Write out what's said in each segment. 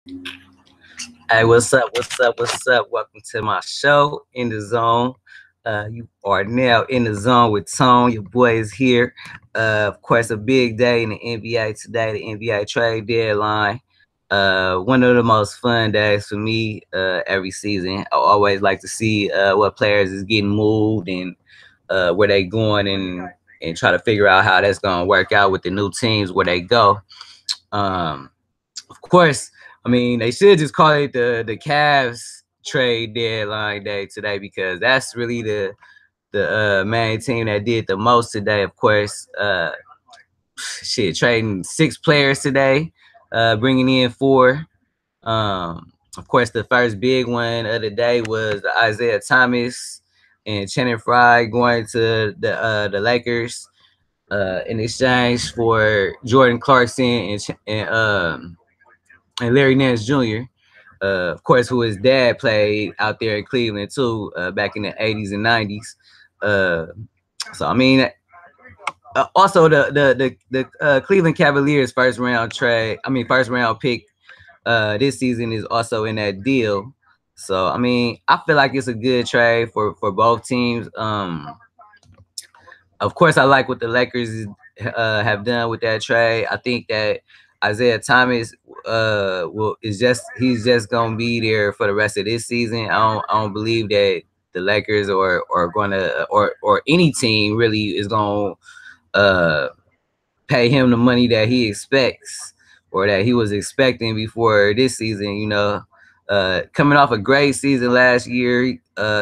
Hey, what's up? What's up? What's up? Welcome to my show, In the Zone. You are now in the zone with Tone. Your boy is here. Of course, a big day in the NBA today, the NBA trade deadline. One of the most fun days for me every season. I always like to see what players is getting moved and where they going and try to figure out how that's going to work out with the new teams where they go. Um, of course, I mean they should just call it the Cavs trade deadline day today because that's really the main team that did the most today. Of course, trading 6 players today, bringing in 4. Of course, the first big one of the day was the Isaiah Thomas and Channing Frye going to the Lakers in exchange for Jordan Clarkson and Larry Nance Jr. Of course, who his dad played out there in Cleveland too, back in the '80s and '90s. Uh, so I mean, also the Cleveland Cavaliers first round pick this season is also in that deal. So I mean, I feel like it's a good trade for both teams. Of course, I like what the Lakers have done with that trade. I think that Isaiah Thomas he's just gonna be there for the rest of this season. I don't believe that the Lakers or gonna or any team really is gonna uh pay him the money that he expects or that he was expecting before this season. Coming off a great season last year,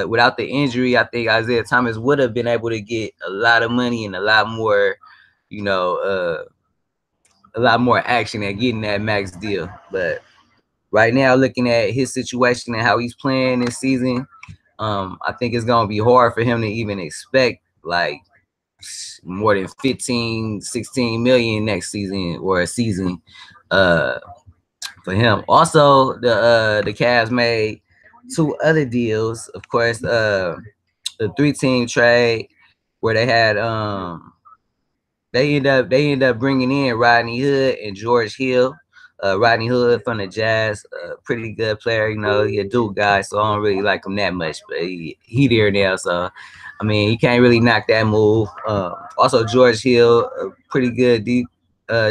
without the injury, I think Isaiah Thomas would have been able to get a lot of money and you know, uh, a lot more action at getting that max deal. But right now, looking at his situation and how he's playing this season, I think it's gonna be hard for him to even expect like more than 15, 16 million next season or a season uh for him. Also, the Cavs made 2 other deals. Of course, the 3-team trade where they end up bringing in Rodney Hood and George Hill. Rodney Hood from the Jazz, pretty good player. He a Duke guy, so I don't really like him that much, but he there now. So, I mean, he can't really knock that move. Also, George Hill, a pretty good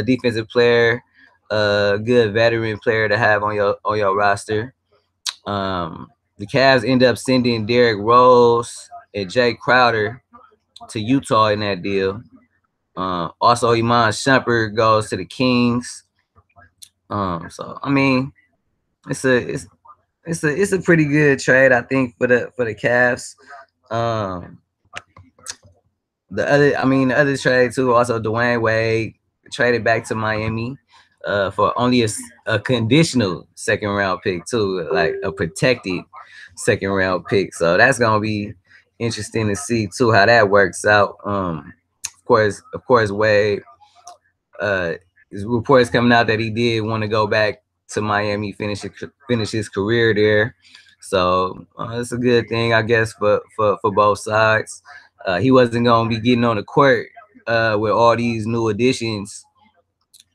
defensive player, good veteran player to have on your roster. The Cavs end up sending Derrick Rose and Jay Crowder to Utah in that deal. Also, Iman Shumpert goes to the Kings. So I mean, it's a it's it's a pretty good trade, I think, for the Cavs. Um, the other trade too. Also, Dwayne Wade traded back to Miami for only a conditional second round pick too, like a protected second round pick. So that's gonna be interesting to see too how that works out. Of course, Wade. His reports coming out that he did want to go back to Miami, finish his career there. So it's a good thing, I guess, for both sides. He wasn't going to be getting on the court with all these new additions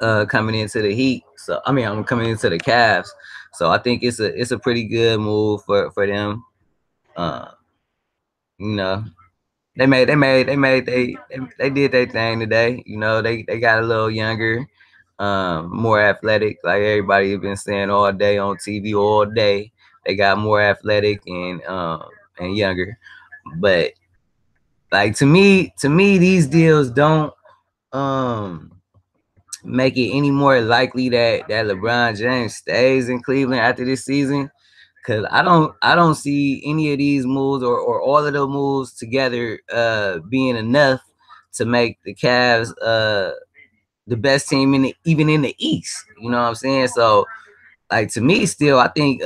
coming into the Heat. So I mean, I'm coming into the Cavs. So I think it's a pretty good move for them. Uh, you know, they did their thing today. They got a little younger, more athletic. Like everybody has been saying all day on TV all day, they got more athletic and younger. But like to me, these deals don't um make it any more likely that LeBron James stays in Cleveland after this season. Cause I don't see any of these moves or all of the moves together being enough to make the Cavs the best team even in the East. You know what I'm saying? So like to me still I think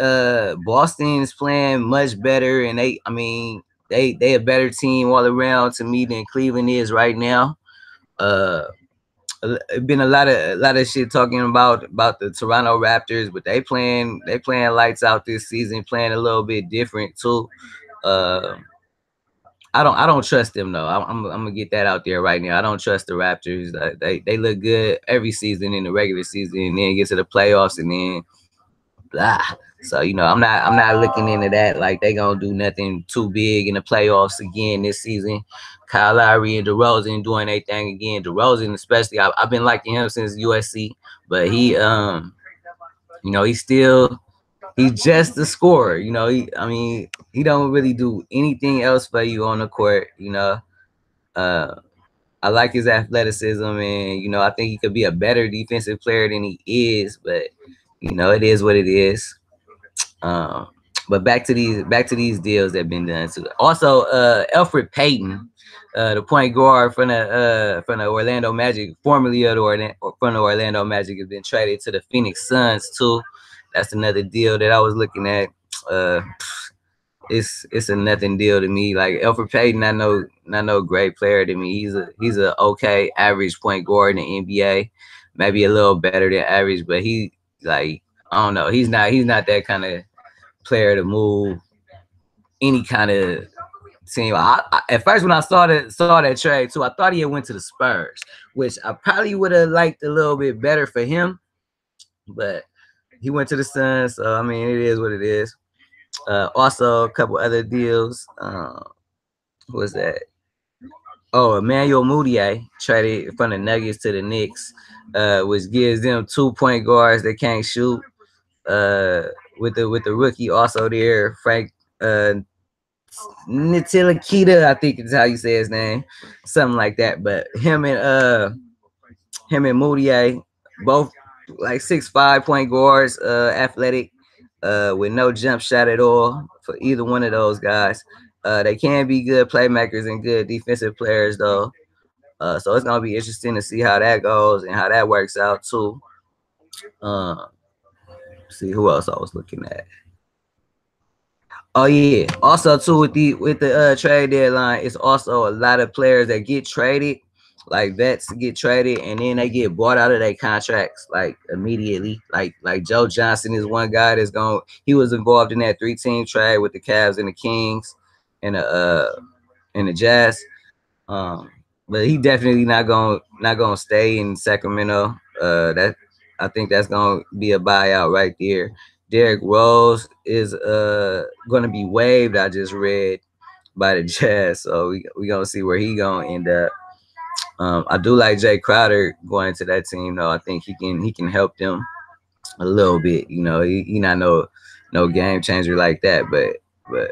Boston is playing much better and they a better team all around to me than Cleveland is right now. Uh been a lot of shit talking about the Toronto Raptors, but they playing lights out this season, playing a little bit different too. Uh, I don't trust them though. I'm gonna get that out there right now. I don't trust the Raptors. They look good every season in the regular season, and then get to the playoffs, and then blah. So I'm not looking into that like they gonna do nothing too big in the playoffs again this season. Kyle Lowry and DeRozan doing their thing again. DeRozan especially, I've been liking him since USC, but he's still he's just the scorer. He don't really do anything else for you on the court. Uh, I like his athleticism, and I think he could be a better defensive player than he is. But it is what it is. Um, but back to these deals that have been done too. Also, Elfrid Payton, the point guard from the Orlando Magic, formerly of from the Orlando Magic, has been traded to the Phoenix Suns too. That's another deal that I was looking at. Uh, it's a nothing deal to me. Like Elfrid Payton, not no great player to me. He's a okay average point guard in the NBA, maybe a little better than average, but he like I don't know. He's not that kind of player to move any kind of team. At first, when I saw that trade too, I thought he had went to the Spurs, which I probably would have liked a little bit better for him. But he went to the Suns, so I mean, it is what it is. Also, a couple other deals. Who was that? Oh, Emmanuel Mudiay traded from the Nuggets to the Knicks, which gives them 2 point guards that can't shoot. With the rookie also there, Frank Ntilikina, I think is how you say his name, something like that. But him and Moutier, both like 6'5" point guards, athletic, with no jump shot at all for either one of those guys. They can be good playmakers and good defensive players though. So it's gonna be interesting to see how that goes and how that works out too. Uh, see who else I was looking at. Oh yeah. Also too with the trade deadline, it's also a lot of players that get traded, like vets get traded, and then they get bought out of their contracts like immediately. Like Joe Johnson is one guy that's going. He was involved in that 3-team trade with the Cavs and the Kings and the Jazz. Um, but he definitely not gonna stay in Sacramento. That I think that's gonna be a buyout right there. Derrick Rose is gonna be waived. I just read by the Jazz, so we gonna see where he gonna end up. I do like Jay Crowder going to that team though. I think he can help them a little bit. He not no game changer like that, but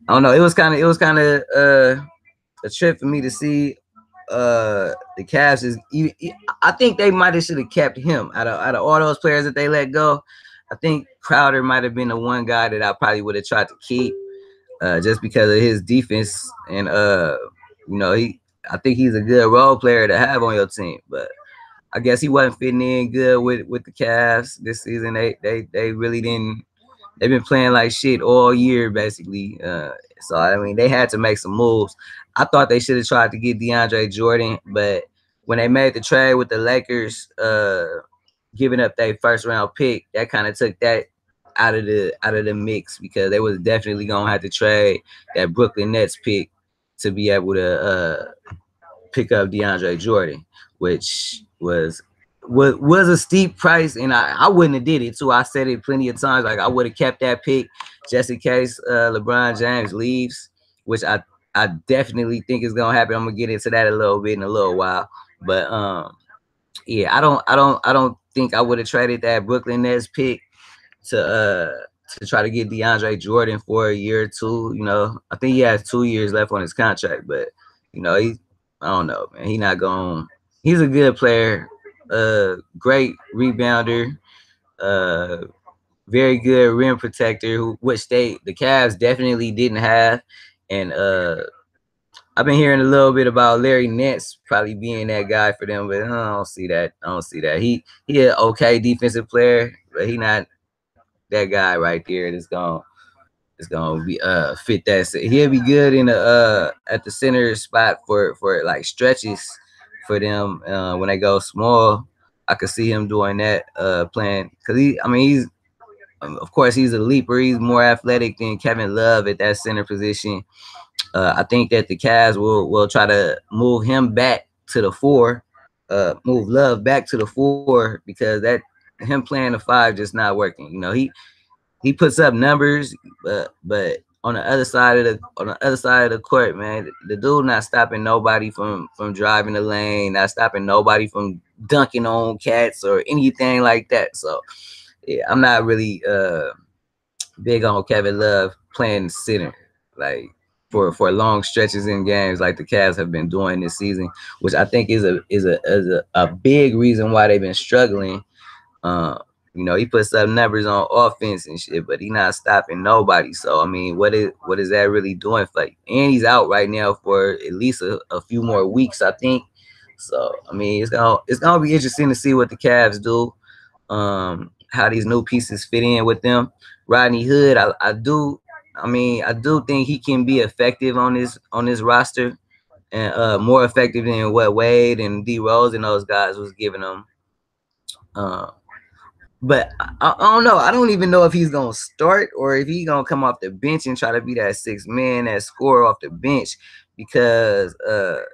I don't know. It was kind of a trip for me to see the Cavs I think they might have should have kept him out of all those players that they let go. I think Crowder might have been the one guy that I probably would have tried to keep, just because of his defense and I think he's a good role player to have on your team, but I guess he wasn't fitting in good with the Cavs this season. They really didn't. They've been playing like shit all year, basically. So I mean, they had to make some moves. I thought they should have tried to get DeAndre Jordan, but when they made the trade with the Lakers, giving up their first round pick, that kind of took that out of the mix, because they was definitely gonna have to trade that Brooklyn Nets pick to be able to pick up DeAndre Jordan, which was a steep price, and I wouldn't have did it too. I said it plenty of times, like I would have kept that pick just in case LeBron James leaves, which I definitely think is gonna happen. I'm gonna get into that a little bit in a little while, but yeah, I don't think I would have traded that Brooklyn Nets pick to try to get DeAndre Jordan for a year or two. I think he has 2 years left on his contract, but I don't know, man. He's a good player, great rebounder, uh, very good rim protector, which the Cavs definitely didn't have, and I've been hearing a little bit about Larry Nance probably being that guy for them, but I don't see that. I don't see that. He an okay defensive player, but he not that guy right there that's gonna be fit that. He'll be good in the at the center spot for like stretches for them when they go small. I could see him doing that, playing, because he's of course he's a leaper. He's more athletic than Kevin Love at that center position. I think that the Cavs will try to move him back to the 4, move Love back to the 4, because that him playing the 5 just not working. he puts up numbers, but on the other side of the court, man, the dude not stopping nobody from driving the lane, not stopping nobody from dunking on cats or anything like that. So yeah, I'm not really big on Kevin Love playing center like for long stretches in games like the Cavs have been doing this season, which I think is a big reason why they've been struggling. um, he puts up numbers on offense and shit, but he not stopping nobody. So I mean, what is that really doing for you? And he's out right now for at least a few more weeks, I think. So I mean, it's gonna be interesting to see what the Cavs do, how these new pieces fit in with them. Rodney Hood, I do think he can be effective on this roster, and more effective than what Wade and D Rose and those guys was giving them. Uh, but I don't know. I don't even know if he's gonna start or if he's gonna come off the bench and try to be that sixth man, that scorer off the bench, because the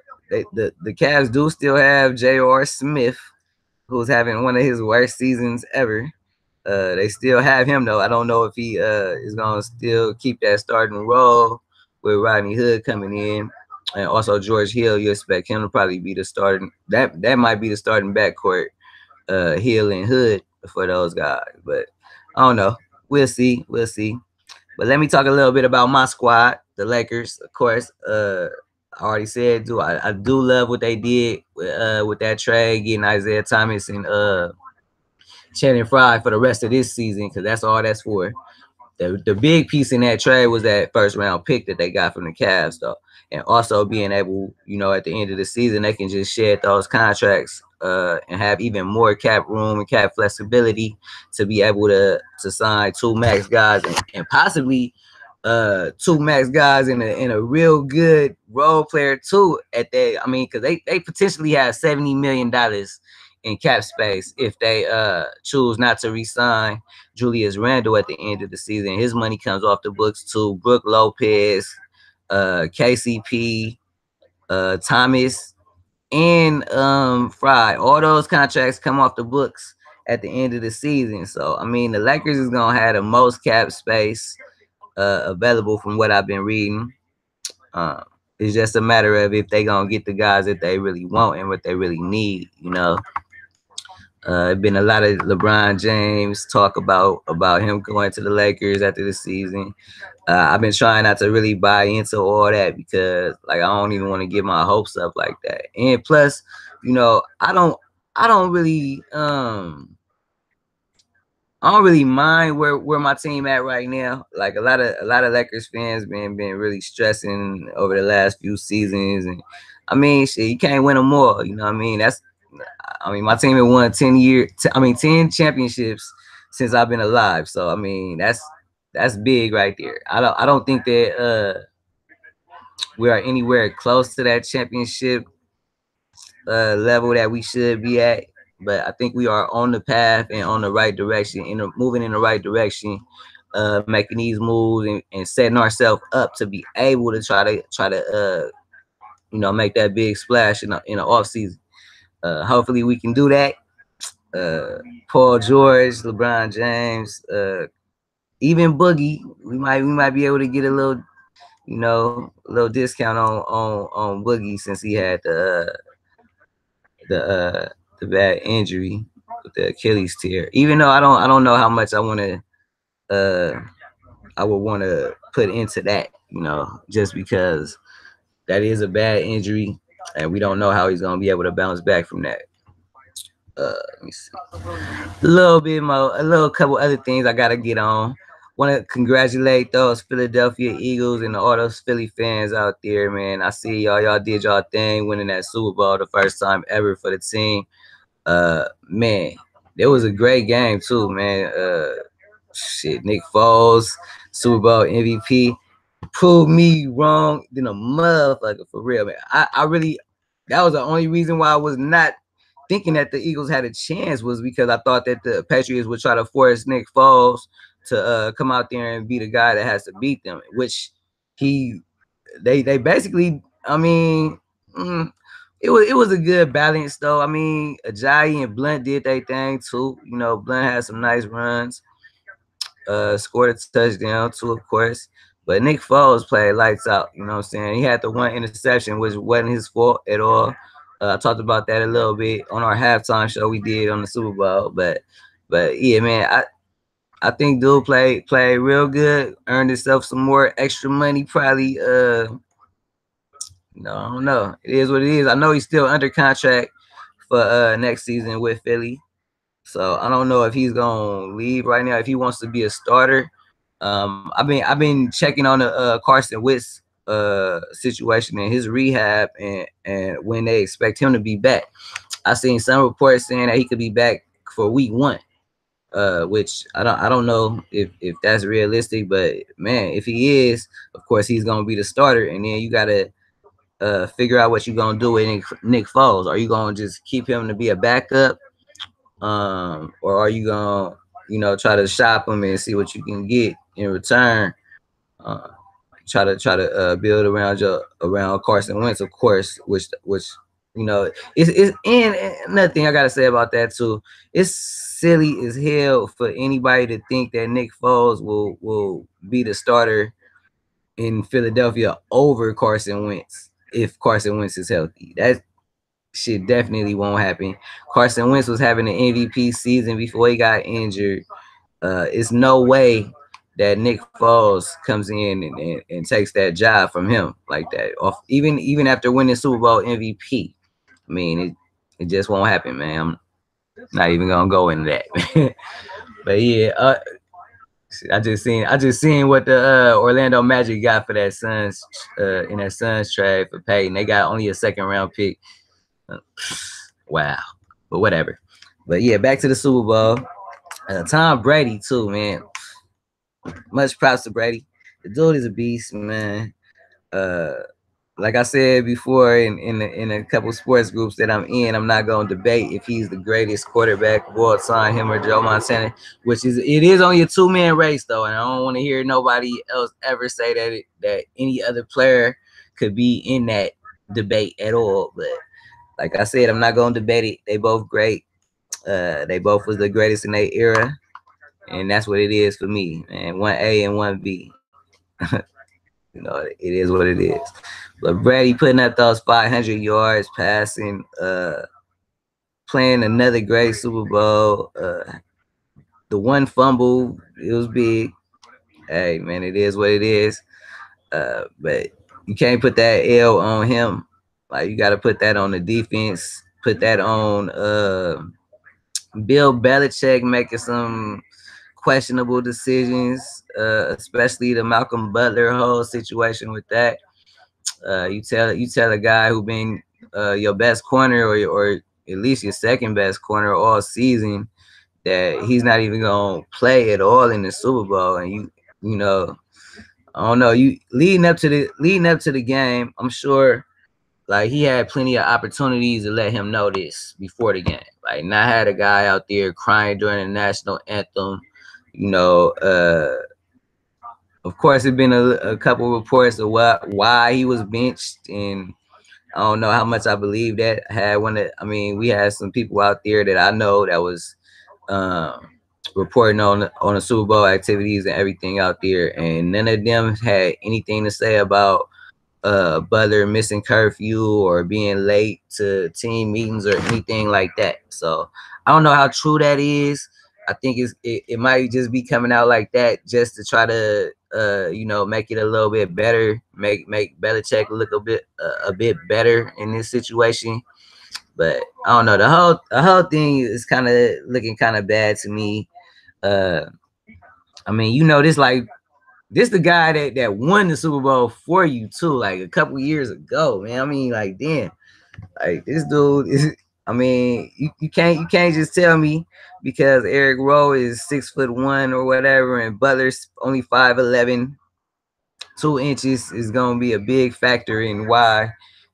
Cavs do still have J.R. Smith, who's having one of his worst seasons ever. They still have him though. I don't know if he is gonna still keep that starting role with Rodney Hood coming in, and also George Hill. You expect him to probably be the starting. That might be the starting backcourt, Hill and Hood for those guys. But I don't know. We'll see. We'll see. But let me talk a little bit about my squad, the Lakers. Of course, I already said, I do love what they did with that trade, getting Isaiah Thomas and Channing Frye for the rest of this season, because that's all that's for. The big piece in that trade was that first round pick that they got from the Cavs, though, and also being able, at the end of the season, they can just shed those contracts and have even more cap room and cap flexibility to be able to sign two max guys, and possibly two max guys in a real good role player too. At that, I mean, because they potentially have $70 million in cap space if they choose not to re-sign Julius Randle at the end of the season. His money comes off the books too. Brook Lopez, KCP, Thomas, and Fry. All those contracts come off the books at the end of the season. So I mean, the Lakers is gonna have the most cap space available from what I've been reading. It's just a matter of if they gonna get the guys that they really want and what they really need. Been a lot of LeBron James talk about him going to the Lakers after the season. I've been trying not to really buy into all that because, like, I don't even want to get my hopes up like that. And plus, I don't really I don't really mind where my team at right now. Like a lot of Lakers fans been really stressing over the last few seasons, and I mean, shit, you can't win them all. You know what I mean? I mean, my team had won 10 championships since I've been alive. So I mean, that's big right there. I don't think that we are anywhere close to that championship level that we should be at. But I think we are on the path and on the right direction, moving in the right direction, making these moves and setting ourselves up to be able to try to make that big splash in the off season. Hopefully we can do that. Paul George, LeBron James, even Boogie, we might be able to get a little discount on Boogie since he had the the bad injury with the Achilles tear. Even though I don't know how much I would want to put into that, just because that is a bad injury, and we don't know how he's gonna be able to bounce back from that. Let me see. A little bit more, a little couple other things I gotta get on. Want to congratulate those Philadelphia Eagles and all those Philly fans out there, man. I see y'all did y'all thing, winning that Super Bowl the first time ever for the team. Man, it was a great game too, man. Shit, Nick Foles, Super Bowl MVP, proved me wrong than a motherfucker for real, man. I really, that was the only reason why I was not thinking that the Eagles had a chance, was because I thought that the Patriots would try to force Nick Foles to come out there and be the guy that has to beat them, which he they basically, I mean, it was a good balance though. I mean, Ajayi and Blunt did their thing too. Blunt had some nice runs. scored a touchdown too, of course. But Nick Foles played lights out. You know what I'm saying? He had the one interception, which wasn't his fault at all. I talked about that a little bit on our halftime show we did on the Super Bowl. But yeah, man, I think dude played real good, earned himself some more extra money, probably. No, I don't know. It is what it is. I know he's still under contract for next season with Philly. So I don't know if he's gonna leave right now. If he wants to be a starter, I've been checking on the Carson Wentz situation and his rehab and when they expect him to be back. I seen some reports saying that he could be back for week 1, which I don't know if that's realistic, but man, if he is, of course he's gonna be the starter, and then you gotta figure out what you're gonna do with Nick Foles. Are you gonna just keep him to be a backup? Or are you gonna, try to shop them and see what you can get in return? Uh, try to build around Carson Wentz, of course, which it's and another thing I gotta say about that too. It's silly as hell for anybody to think that Nick Foles will be the starter in Philadelphia over Carson Wentz if Carson Wentz is healthy. That shit definitely won't happen. Carson Wentz was having an MVP season before he got injured. It's no way that Nick Foles comes in and takes that job from him like that. Off even after winning Super Bowl MVP. I mean, it just won't happen, man. I'm not even gonna go into that. But yeah, I just seen what the Orlando Magic got for that Suns in that Suns trade for Payton. They got only a second round pick. Wow, but whatever. But yeah, back to the Super Bowl. Tom Brady too, man. Much props to Brady. The dude is a beast, man. Uh, like I said before in a couple sports groups that I'm in, I'm not gonna debate if he's the greatest quarterback of all time, him or Joe Montana. It is only a 2-man race though, and I don't want to hear nobody else ever say that any other player could be in that debate at all. But like I said, I'm not gonna debate it. They both great. They both was the greatest in their era, and that's what it is for me, man. 1A and 1B. It is what it is. But Brady putting up those 500 yards, passing, playing another great Super Bowl. The one fumble, it was big. Hey, man, it is what it is. But you can't put that L on him. Like, you got to put that on the defense. Put that on Bill Belichick making some questionable decisions, especially the Malcolm Butler whole situation with that. You tell a guy who been your best corner or at least your second best corner all season that he's not even gonna play at all in the Super Bowl, and you know I don't know, you leading up to the game. I'm sure like he had plenty of opportunities to let him know this before the game. Like, not had a guy out there crying during the national anthem. You know, of course, there's been a couple reports of why he was benched, and I don't know how much I believe that. We had some people out there that I know that was um, reporting on the Super Bowl activities and everything out there, and none of them had anything to say about Butler missing curfew or being late to team meetings or anything like that. So I don't know how true that is. I think it might just be coming out like that just to try to make it a little bit better, make Belichick look a bit better in this situation. But I don't know. The whole thing is kind of looking kind of bad to me. Uh, this the guy that won the Super Bowl for you too, like a couple years ago, man. I mean, like, damn, like this dude is. I mean, you can't just tell me because Eric Rowe is 6'1" or whatever, and Butler's only 5'11", 2 inches is gonna be a big factor in why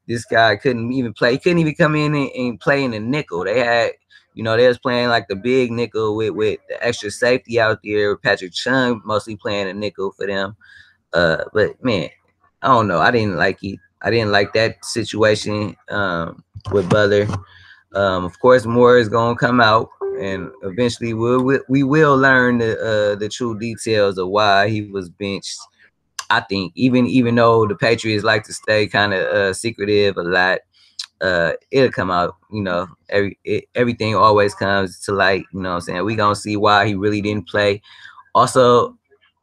this guy couldn't even play. He couldn't even come in and play in the nickel. They was playing like the big nickel with the extra safety out there. Patrick Chung mostly playing a nickel for them. But man, I don't know. I didn't like it. I didn't like that situation with Butler. Of course, more is gonna come out, and eventually we will learn the true details of why he was benched. I think even though the Patriots like to stay kind of secretive a lot, it'll come out. Everything always comes to light. You know what I'm saying? We gonna see why he really didn't play. Also,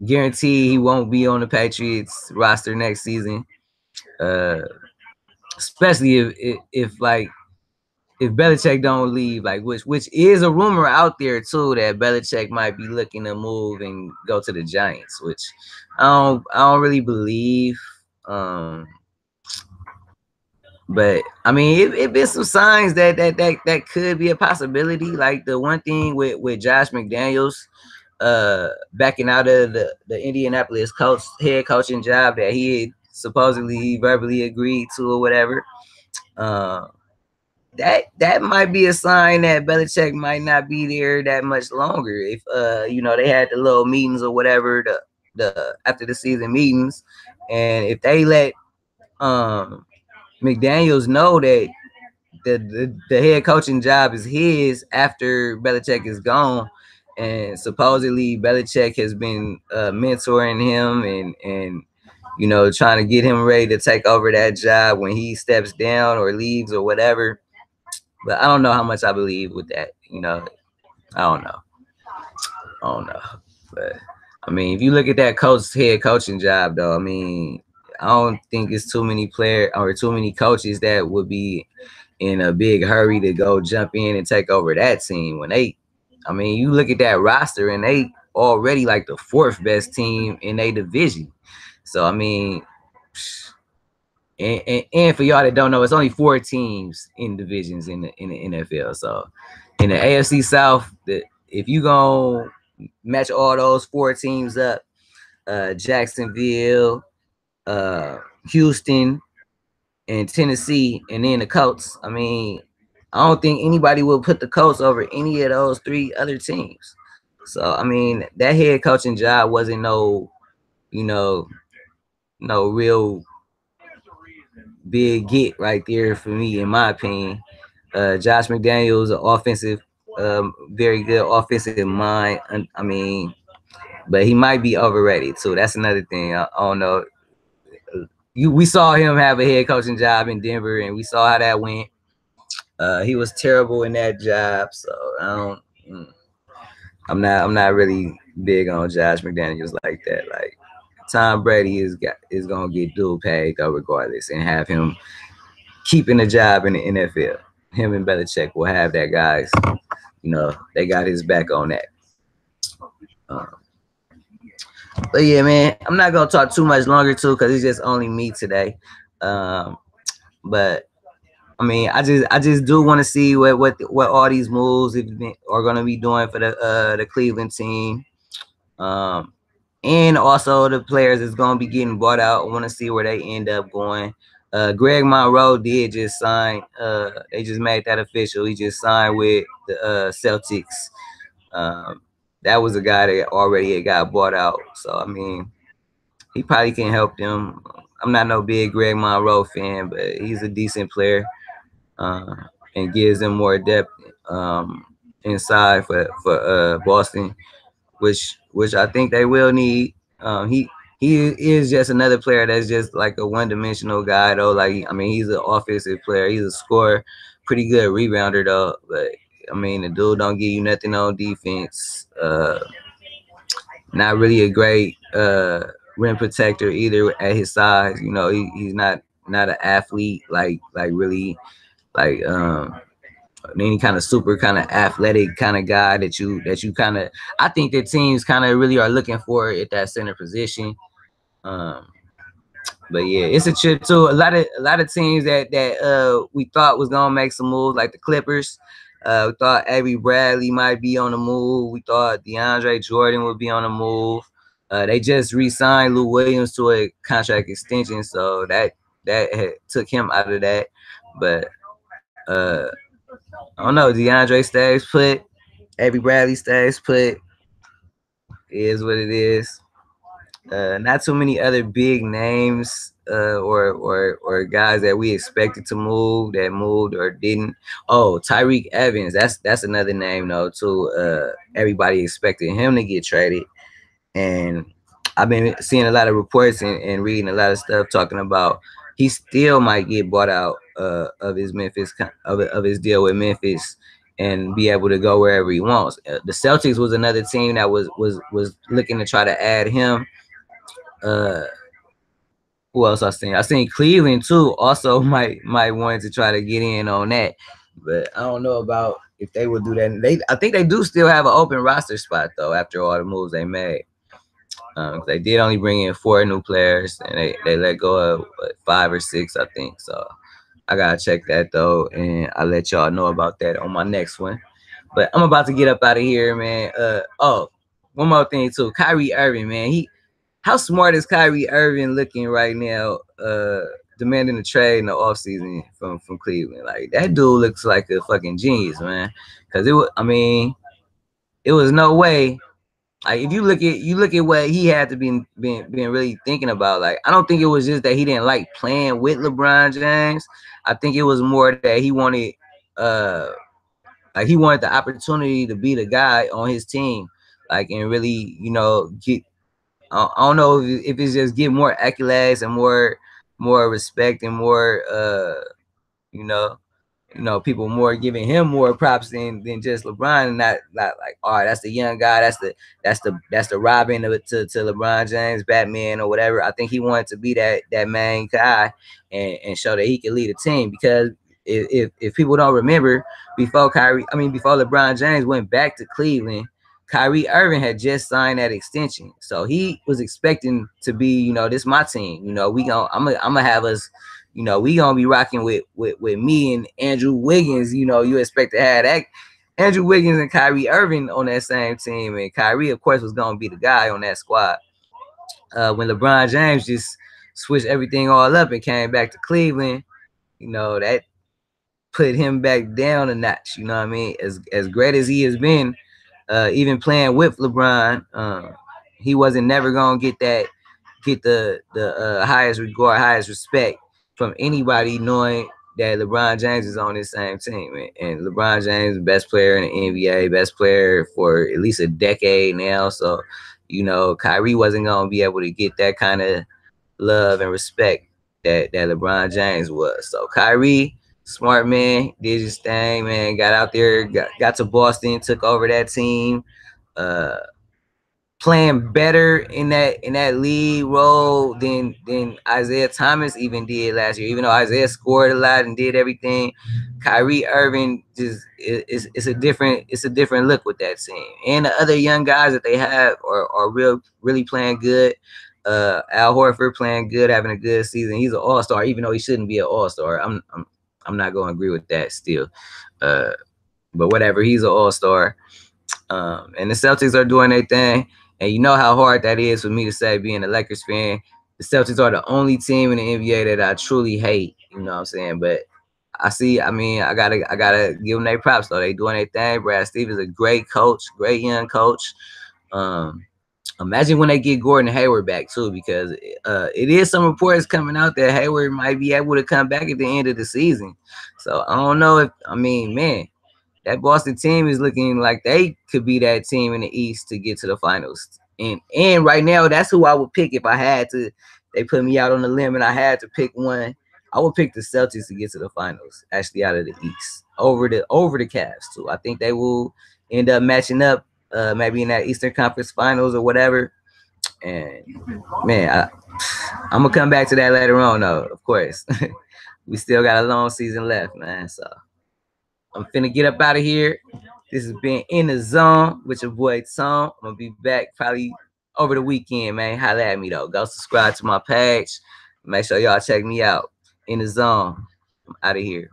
guarantee he won't be on the Patriots roster next season. Uh, especially if like if Belichick don't leave, like which is a rumor out there too that Belichick might be looking to move and go to the Giants, which I don't really believe. Um, but I mean, it been some signs that could be a possibility. Like the one thing with Josh McDaniels, backing out of the Indianapolis head coaching job that he had supposedly verbally agreed to or whatever. Uh, that might be a sign that Belichick might not be there that much longer. If they had the little meetings or whatever, the after the season meetings, and if they let um McDaniels know that the head coaching job is his after Belichick is gone, and supposedly Belichick has been mentoring him and trying to get him ready to take over that job when he steps down or leaves or whatever. But I don't know how much I believe with that. I don't know. I don't know. But I mean, if you look at that head coaching job, though, I mean, I don't think it's too many players or too many coaches that would be in a big hurry to go jump in and take over that team I mean, you look at that roster and they already like the fourth best team in a division. So I mean, and for y'all that don't know, it's only 4 teams in divisions in the NFL. So in the AFC South, if you gonna match all those 4 teams up, Jacksonville, uh, Houston, and Tennessee, and then the Colts. I mean, I don't think anybody will put the Colts over any of those 3 other teams. So I mean, that head coaching job wasn't you know, no real big get right there for me, in my opinion. Josh McDaniels, an offensive, very good offensive mind. I mean, but he might be overrated too. That's another thing. I don't know. We saw him have a head coaching job in Denver, and we saw how that went. He was terrible in that job, so I don't. I'm not really big on Josh McDaniels like that. Like Tom Brady is gonna get dual paid though regardless, and have him keeping a job in the NFL. Him and Belichick will have that, guys. They got his back on that. Um, but yeah, man, I'm not gonna talk too much longer too because it's just only me today. Um, but I mean, I just do want to see what all these moves are gonna be doing for the Cleveland team. Um, and also the players that's gonna be getting bought out. I want to see where they end up going. Greg Monroe did just sign. They just made that official. He just signed with the Celtics. Um, that was a guy that already had got bought out. So I mean, he probably can help them. I'm not no big Greg Monroe fan, but he's a decent player, uh, and gives them more depth inside for Boston, which I think they will need. He is just another player that's just like a one-dimensional guy though. Like I mean, he's an offensive player. He's a scorer, pretty good rebounder though. But I mean, the dude don't give you nothing on defense. Not really a great rim protector either at his size. He's not an athlete like really like any kind of super kind of athletic kind of guy that you kind of I think that teams kind of really are looking for at that center position. Um, but yeah, it's a trip too. A lot of teams that we thought was gonna make some moves, like the Clippers. We thought Avery Bradley might be on the move. We thought DeAndre Jordan would be on the move. They just re-signed Lou Williams to a contract extension, so that took him out of that. But I don't know. DeAndre stays put. Avery Bradley stays put. It is what it is. Not too many other big names or guys that we expected to move that moved or didn't. Oh, Tyreek Evans, that's another name though too. Everybody expected him to get traded, and I've been seeing a lot of reports and reading a lot of stuff talking about he still might get bought out of his of his deal with Memphis and be able to go wherever he wants. The Celtics was another team that was looking to try to add him. uh who else I seen? I seen Cleveland too. Also might want to try to get in on that, but I don't know about if they would do that. I think they do still have an open roster spot though after all the moves they made. They did only bring in 4 new players and they let go of 5 or 6 I think. So I gotta check that though, and I'll let y'all know about that on my next one. But I'm about to get up out of here, man. One more thing too. Kyrie Irving, man. How smart is Kyrie Irving looking right now? Demanding a trade in the offseason from Cleveland. Like that dude looks like a fucking genius, man. Cause it was no way. Like if you look at what he had to been really thinking about. Like I don't think it was just that he didn't like playing with LeBron James. I think it was more that uh he wanted the opportunity to be the guy on his team, like and really get. I don't know if it's just get more accolades and more respect and more you know people more giving him more props than just LeBron, and not like, all right, that's the young guy, that's the Robin to LeBron James, Batman or whatever. I think he wanted to be that main guy and show that he could lead a team, because if people don't remember, before LeBron James went back to Cleveland, Kyrie Irving had just signed that extension, so he was expecting to be, this my team. I'm gonna have us. We gonna be rocking with me and Andrew Wiggins. You expect to have that Andrew Wiggins and Kyrie Irving on that same team, and Kyrie, of course, was gonna be the guy on that squad. When LeBron James just switched everything all up and came back to Cleveland, that put him back down a notch. You know what I mean? As great as he has been, even playing with LeBron, he wasn't never gonna get the highest regard, highest respect from anybody, knowing that LeBron James is on this same team. And LeBron James, best player in the NBA, best player for at least a decade now. So, Kyrie wasn't gonna be able to get that kind of love and respect that LeBron James was. So Kyrie, smart man, did his thing, man. Got out there, got to Boston, took over that team. Uh, Playing better in that lead role than Isaiah Thomas even did last year. Even though Isaiah scored a lot and did everything, Kyrie Irving just it's a different look with that team. And the other young guys that they have are really playing good. Al Horford playing good, having a good season. He's an all-star, even though he shouldn't be an all-star. I'm not going to agree with that still. But whatever, he's an all-star. And the Celtics are doing their thing. And you know how hard that is for me to say, being a Lakers fan. The Celtics are the only team in the NBA that I truly hate. You know what I'm saying? But I gotta give them their props though. They doing their thing. Brad Stevens is a great coach, great young coach. Imagine when they get Gordon Hayward back too, because it is some reports coming out that Hayward might be able to come back at the end of the season. So I don't know man, that Boston team is looking like they could be that team in the East to get to the finals. And right now, that's who I would pick if I had to. They put me out on the limb and I had to pick one. I would pick the Celtics to get to the finals, actually, out of the East, over the Cavs too. I think they will end up matching up, maybe in that Eastern Conference Finals or whatever. And man, I'm gonna come back to that later on, though. Of course, we still got a long season left, man. So I'm finna get up out of here. This has been In the Zone with your boy Tom. I'm gonna be back probably over the weekend, man. Holla at me though. Go subscribe to my page. Make sure y'all check me out. In the Zone. I'm out of here.